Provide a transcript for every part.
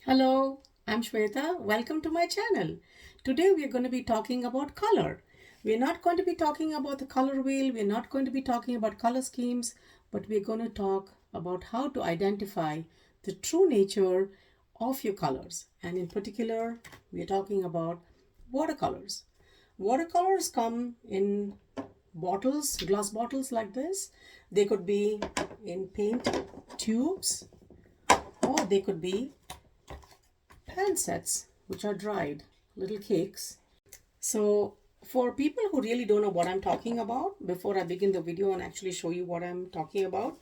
Hello, I'm Shweta. Welcome to my channel. Today we are going to be talking about color. We're not going to be talking about the color wheel, we're not going to be talking about color schemes, but we're going to talk about how to identify the true nature of your colors. And in particular, we're talking about watercolors. Watercolors come in bottles, glass bottles like this. They could be in paint tubes or they could be pan sets which are dried, little cakes. So for people who really don't know what I'm talking about, before I begin the video and actually show you what I'm talking about,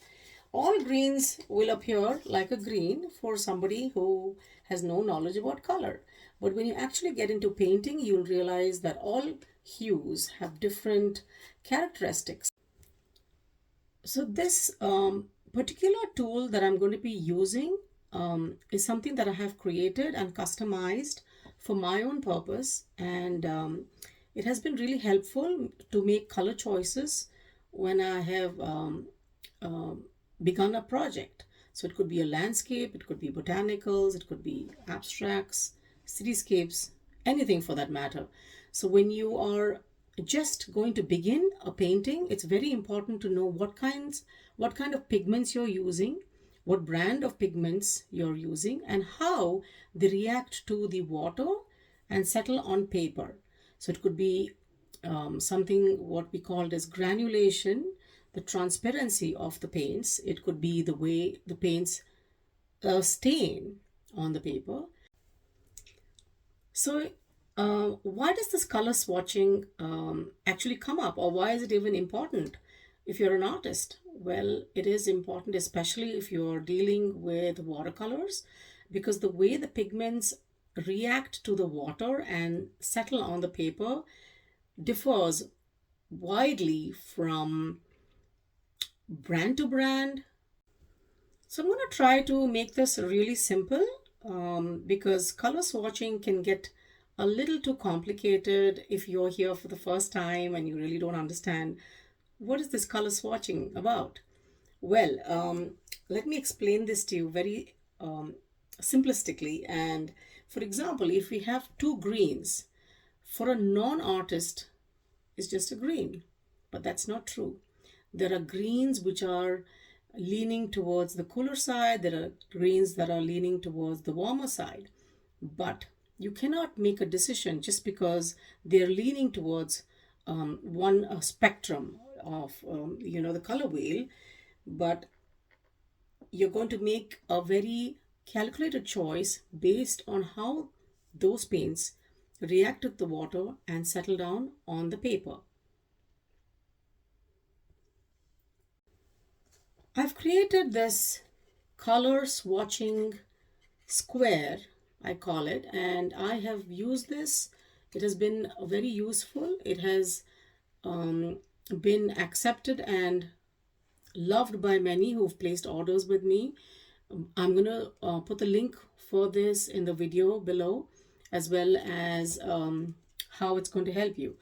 all greens will appear like a green for somebody who has no knowledge about color. But when you actually get into painting, you'll realize that all hues have different characteristics. So this particular tool that I'm going to be using is something that I have created and customized for my own purpose, and it has been really helpful to make color choices when I have begun a project. So it could be a landscape, it could be botanicals, it could be abstracts, cityscapes, anything for that matter. So when you are just going to begin a painting, it's very important to know what kind of pigments you're using, what brand of pigments you're using, and how they react to the water and settle on paper. So it could be something what we called as granulation, the transparency of the paints. It could be the way the paints stain on the paper. So why does this color swatching actually come up, or why is it even important if you're an artist? Well, it is important, especially if you're dealing with watercolors, because the way the pigments react to the water and settle on the paper differs widely from brand to brand. So I'm going to try to make this really simple because color swatching can get a little too complicated if you're here for the first time and you really don't understand what is this color swatching about. Well, let me explain this to you very simplistically. And for example, if we have two greens, for a non-artist, it's just a green, but that's not true. There are greens which are leaning towards the cooler side, there are greens that are leaning towards the warmer side. But you cannot make a decision just because they're leaning towards one spectrum of the color wheel, but you're going to make a very calculated choice based on how those paints react with the water and settle down on the paper. I've created this color swatching square, I call it, and I have used this. It has been very useful. It has been accepted and loved by many who've placed orders with me. I'm going to put the link for this in the video below, as well as how it's going to help you.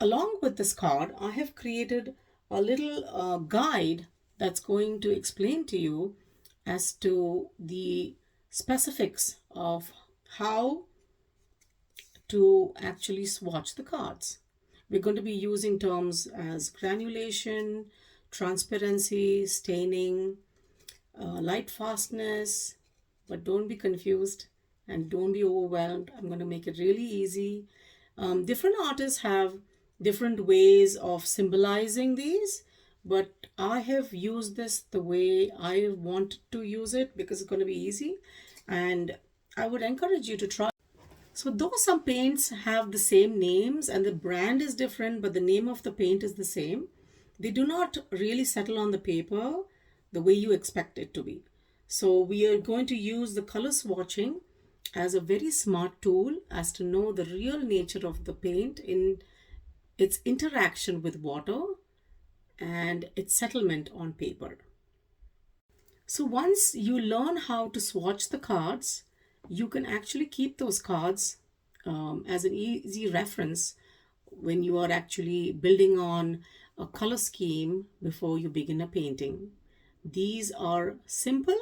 Along with this card, I have created a little guide that's going to explain to you as to the specifics of how to actually swatch the cards. We're going to be using terms as granulation, transparency, staining, light fastness, but don't be confused and don't be overwhelmed. I'm going to make it really easy. Different artists have different ways of symbolizing these, but I have used this the way I want to use it because it's going to be easy, and I would encourage you to try. So though some paints have the same names and the brand is different, but the name of the paint is the same, they do not really settle on the paper the way you expect it to be. So we are going to use the color swatching as a very smart tool as to know the real nature of the paint in its interaction with water and its settlement on paper. So once you learn how to swatch the cards, you can actually keep those cards as an easy reference when you are actually building on a color scheme before you begin a painting. These are simple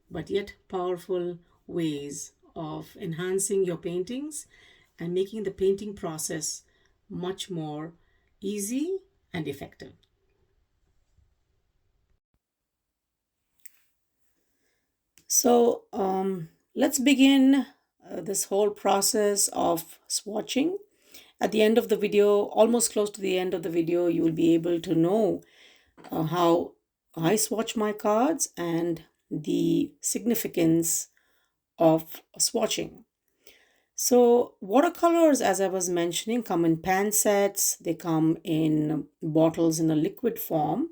but yet powerful ways of enhancing your paintings and making the painting process much more easy and effective. So let's begin this whole process of swatching. At the end of the video, almost close to the end of the video, you will be able to know how I swatch my cards and the significance of swatching. So watercolors, as I was mentioning, come in pan sets. They come in bottles in a liquid form.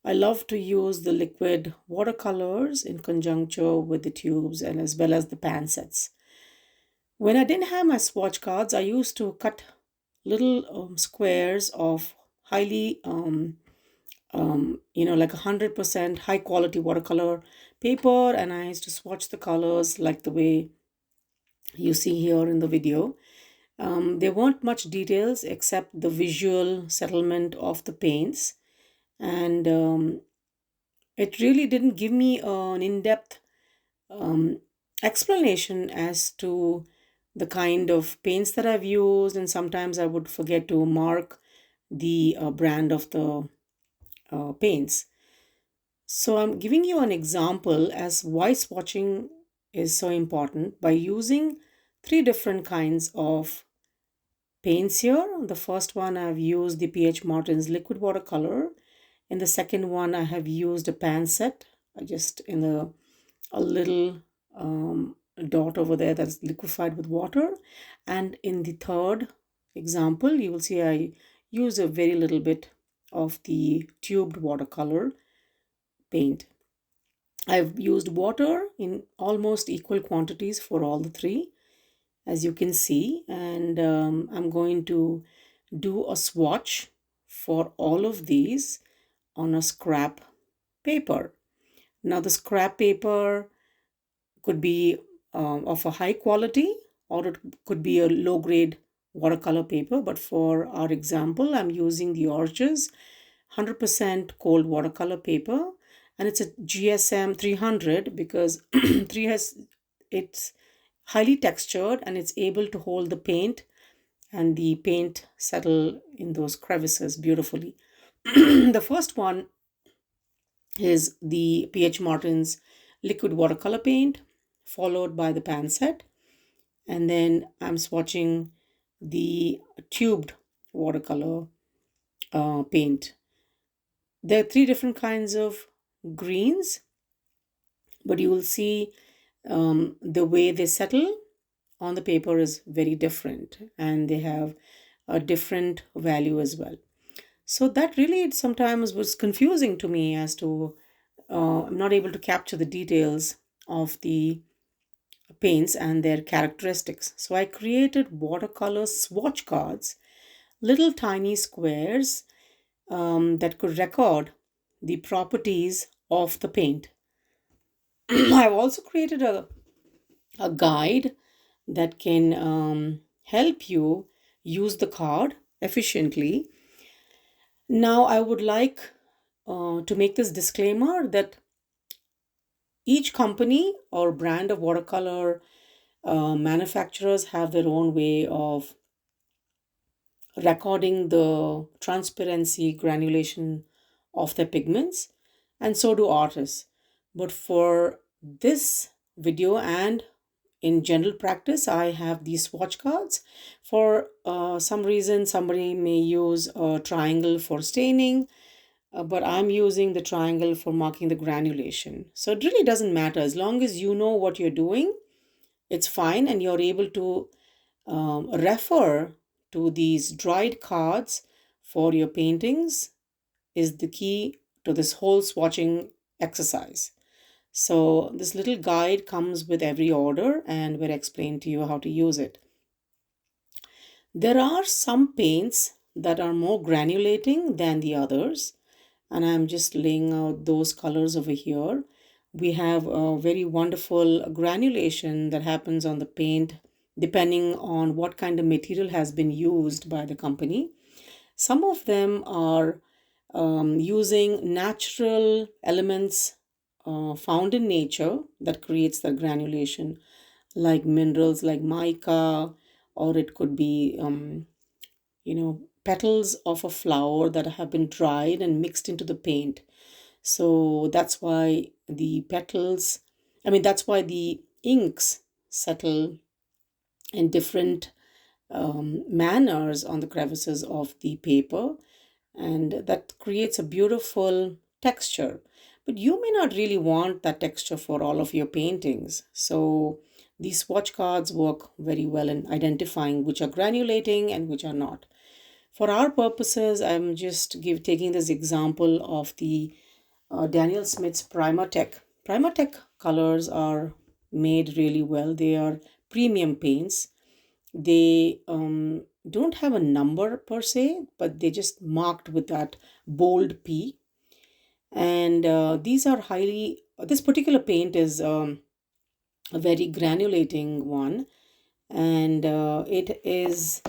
I love to use the liquid watercolors in conjunction with the tubes and as well as the pan sets. When I didn't have my swatch cards, I used to cut little squares of highly, like 100% high quality watercolor paper, and I used to swatch the colors like the way you see here in the video. There weren't much details except the visual settlement of the paints, and it really didn't give me an in-depth um, explanation as to the kind of paints that I've used, and sometimes I would forget to mark the brand of the paints. So I'm giving you an example as why swatching is so important by using three different kinds of paints here. The first one I've used the PH Martin's liquid watercolor. In the second one I have used a pan set, just in a little dot over there that's liquefied with water. And in the third example, you will see I use a very little bit of the tubed watercolor paint. I've used water in almost equal quantities for all the three, as you can see, and I'm going to do a swatch for all of these on a scrap paper. Now the scrap paper could be of a high quality, or it could be a low grade watercolor paper, but for our example I'm using the Orch's 100% cold watercolor paper, and it's a GSM 300 because 3 has it's highly textured and it's able to hold the paint and the paint settle in those crevices beautifully. The first one is the PH Martin's liquid watercolor paint, followed by the pan set, and then I'm swatching the tubed watercolor paint. There are three different kinds of greens, but you will see the way they settle on the paper is very different, and they have a different value as well. So that really sometimes was confusing to me as to I'm not able to capture the details of the paints and their characteristics. So I created watercolor swatch cards, little tiny squares that could record the properties of the paint. I've also created a guide that can help you use the card efficiently. Now, I would like to make this disclaimer that each company or brand of watercolor manufacturers have their own way of recording the transparency, granulation of their pigments, and so do artists. But for this video and in general practice, I have these swatch cards. For some reason, somebody may use a triangle for staining, but I'm using the triangle for marking the granulation. So it really doesn't matter. As long as you know what you're doing, it's fine, and you're able to refer to these dried cards for your paintings is the key to this whole swatching exercise. So this little guide comes with every order and will explain to you how to use it. There are some paints that are more granulating than the others, and I'm just laying out those colors over here. We have a very wonderful granulation that happens on the paint depending on what kind of material has been used by the company. Some of them are using natural elements found in nature that creates the granulation, like minerals like mica, or it could be, petals of a flower that have been dried and mixed into the paint. So that's why the petals, that's why the inks settle in different manners on the crevices of the paper, and that creates a beautiful texture. But you may not really want that texture for all of your paintings. So these swatch cards work very well in identifying which are granulating and which are not. For our purposes, I'm just taking this example of the Daniel Smith's Primatech. Primatech colors are made really well. They are premium paints. They don't have a number per se, but they just marked with that bold P. And this particular paint is a very granulating one, and it is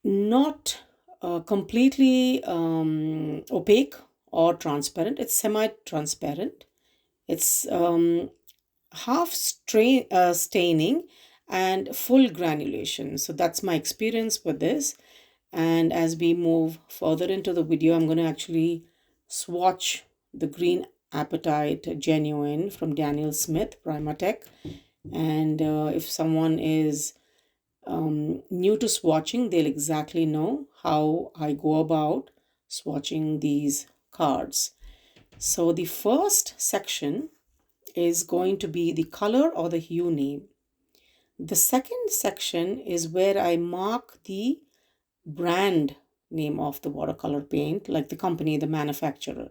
not completely opaque or transparent. It's semi-transparent. It's staining and full granulation. So that's my experience with this. And as we move further into the video, I'm going to actually swatch the Green Appetite Genuine from Daniel Smith, Primatech. And if someone is new to swatching, they'll exactly know how I go about swatching these cards. So the first section is going to be the color or the hue name. The second section is where I mark the brand name of the watercolor paint, like the company, the manufacturer.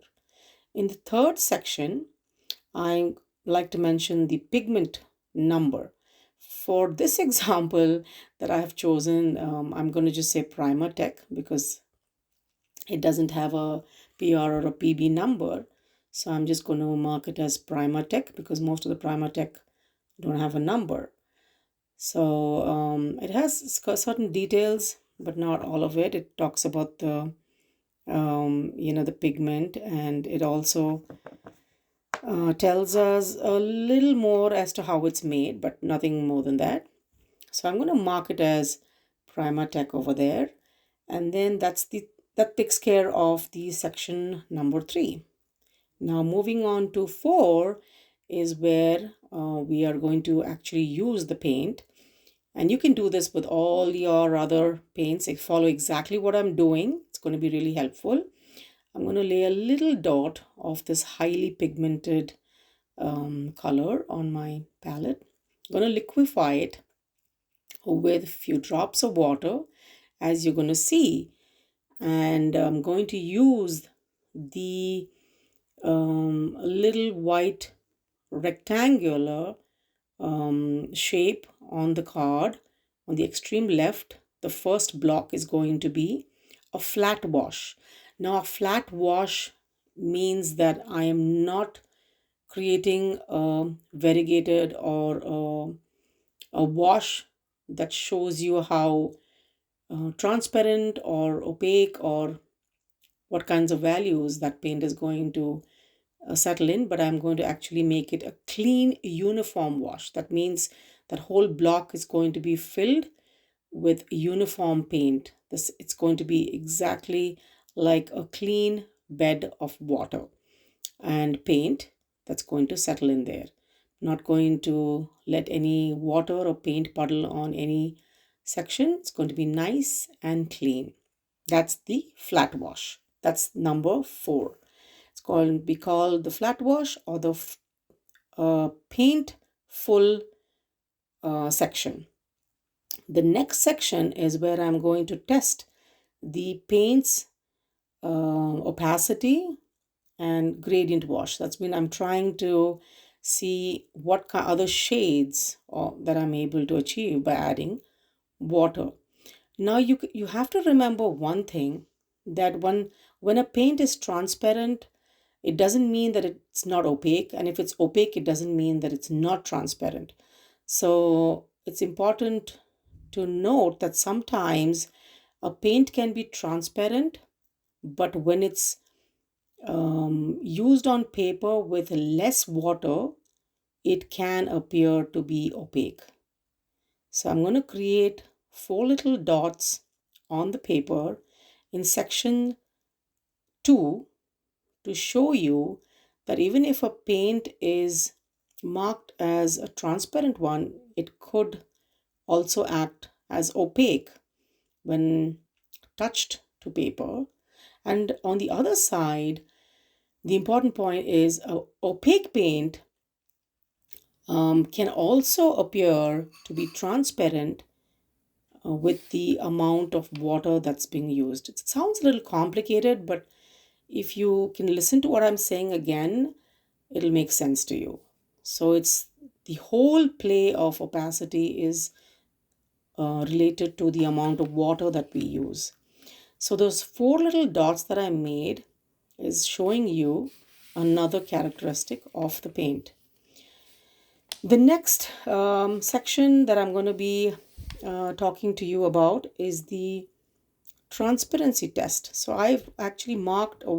In the third section, I like to mention the pigment number. For this example that I have chosen, I'm going to just say Primatech because it doesn't have a PR or a PB number. So I'm just going to mark it as Primatech because most of the Primatech don't have a number. So it has certain details, but not all of it. It talks about the pigment, and it also tells us a little more as to how it's made, but nothing more than that. So I'm going to mark it as Primatech over there, and then that takes care of the section number 3. Now moving on to 4 is where we are going to actually use the paint. And you can do this with all your other paints. Follow exactly what I'm doing. It's going to be really helpful. I'm going to lay a little dot of this highly pigmented color on my palette. I'm going to liquefy it with a few drops of water, as you're going to see. And I'm going to use the little white rectangular shape on the card. On the extreme left, the first block is going to be a flat wash. Now, a flat wash means that I am not creating a variegated or a wash that shows you how transparent or opaque or what kinds of values that paint is going to settle in, but I'm going to actually make it a clean, uniform wash. That means that whole block is going to be filled with uniform paint. It's going to be exactly like a clean bed of water and paint that's going to settle in there. Not going to let any water or paint puddle on any section. It's going to be nice and clean. That's the flat wash. That's number 4. It's called the flat wash or the paint full section. The next section is where I'm going to test the paint's opacity and gradient wash. That's when I'm trying to see what other shades that I'm able to achieve by adding water. Now you have to remember one thing, that when a paint is transparent, it doesn't mean that it's not opaque, and if it's opaque, it doesn't mean that it's not transparent. So it's important to note that sometimes a paint can be transparent, but when it's used on paper with less water, it can appear to be opaque. So I'm going to create 4 little dots on the paper in section 2 to show you that even if a paint is marked as a transparent one, it could also act as opaque when touched to paper. And on the other side, the important point is opaque paint can also appear to be transparent with the amount of water that's being used. It sounds a little complicated, but if you can listen to what I'm saying again, it'll make sense to you. So it's the whole play of opacity is related to the amount of water that we use. So those 4 little dots that I made is showing you another characteristic of the paint. The next section that I'm going to be talking to you about is the transparency test. So I've actually marked a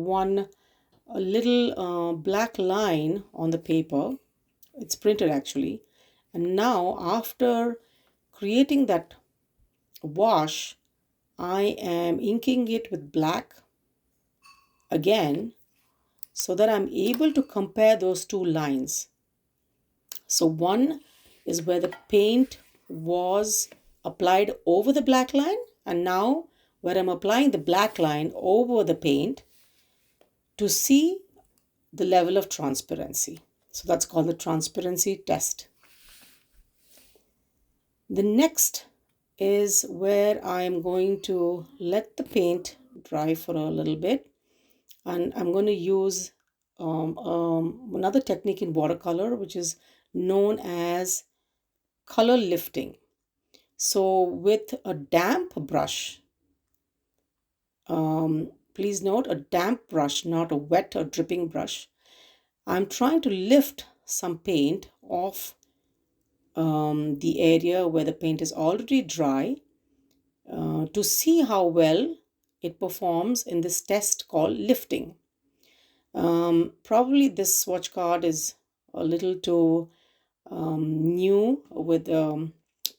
little black line on the paper. It's printed actually. And now after creating that wash, I am inking it with black again so that I'm able to compare those two lines. So one is where the paint was applied over the black line, and now where I'm applying the black line over the paint to see the level of transparency. So that's called the transparency test. The next is where I'm going to let the paint dry for a little bit, and I'm going to use another technique in watercolor which is known as color lifting. So with a damp brush, please note a damp brush, not a wet or dripping brush, I'm trying to lift some paint off the area where the paint is already dry to see how well it performs in this test called lifting. Probably this swatch card is a little too new with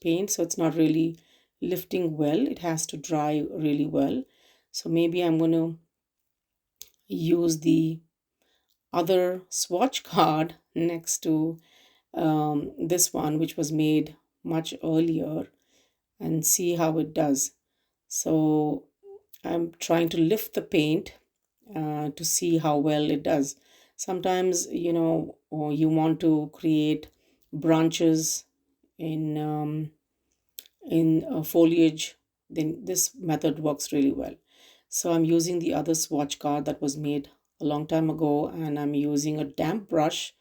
paint, so it's not really lifting well. It has to dry really well. So maybe I'm going to use the other swatch card next to this one, which was made much earlier, and see how it does. So I'm trying to lift the paint to see how well it does. Sometimes, or you want to create branches in foliage, then this method works really well. So I'm using the other swatch card that was made a long time ago, and I'm using a damp brush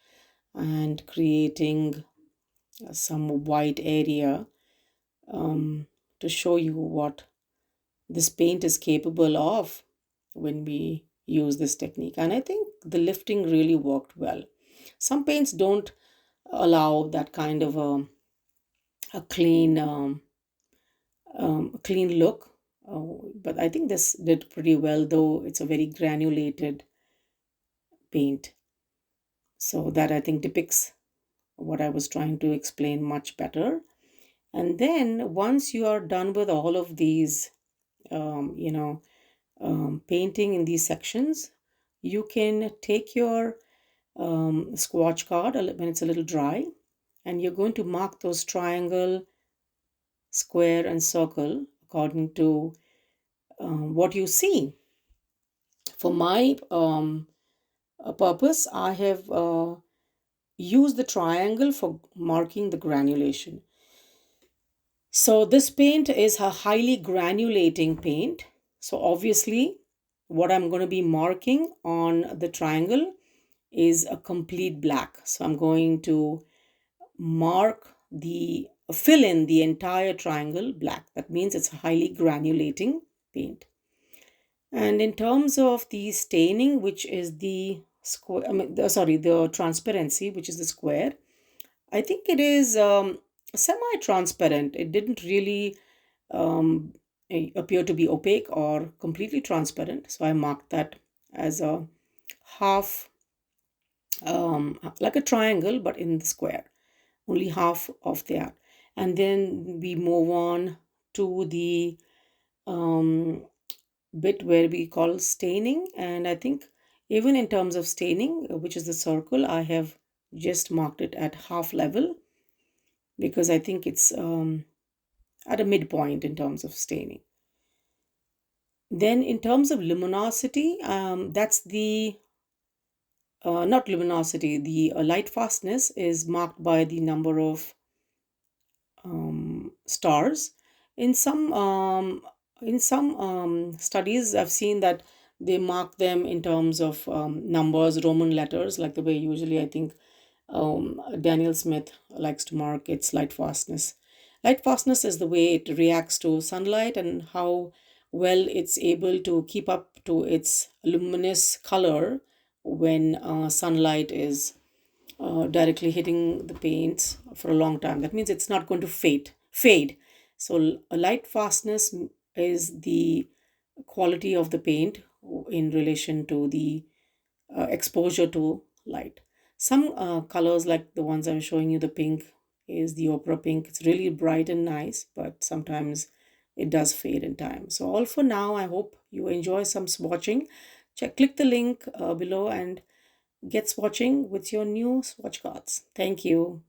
and creating some white area to show you what this paint is capable of when we use this technique. And I think the lifting really worked well. Some paints don't allow that kind of a clean look, but I think this did pretty well, though it's a very granulated paint. So that I think depicts what I was trying to explain much better. And then once you are done with all of these, painting in these sections, you can take your swatch card when it's a little dry, and you're going to mark those triangle, square, and circle according to what you see. For my purpose, I have used the triangle for marking the granulation. So this paint is a highly granulating paint. So obviously, what I'm going to be marking on the triangle is a complete black. So I'm going to fill in the entire triangle black. That means it's a highly granulating paint. And in terms of the staining, which is the square, the transparency, which is the square, I think it is semi-transparent. It didn't really appear to be opaque or completely transparent. So I marked that as a half, like a triangle, but in the square, only half of that. And then we move on to the um, bit where we call staining. And I think even in terms of staining, which is the circle, I have just marked it at half level because I think it's at a midpoint in terms of staining. Then in terms of luminosity, that's the not luminosity, the light fastness is marked by the number of stars. In some studies, I've seen that they mark them in terms of numbers, Roman letters, like the way usually I think Daniel Smith likes to mark its light fastness. Light fastness is the way it reacts to sunlight and how well it's able to keep up to its luminous color when sunlight is directly hitting the paints for a long time. That means it's not going to fade. So a light fastness is the quality of the paint in relation to the exposure to light. Some colors, like the ones I'm showing you, the pink is the opera pink. It's really bright and nice, but sometimes it does fade in time. So all for now. I hope you enjoy some swatching. Click the link below and get swatching with your new swatch cards. Thank you.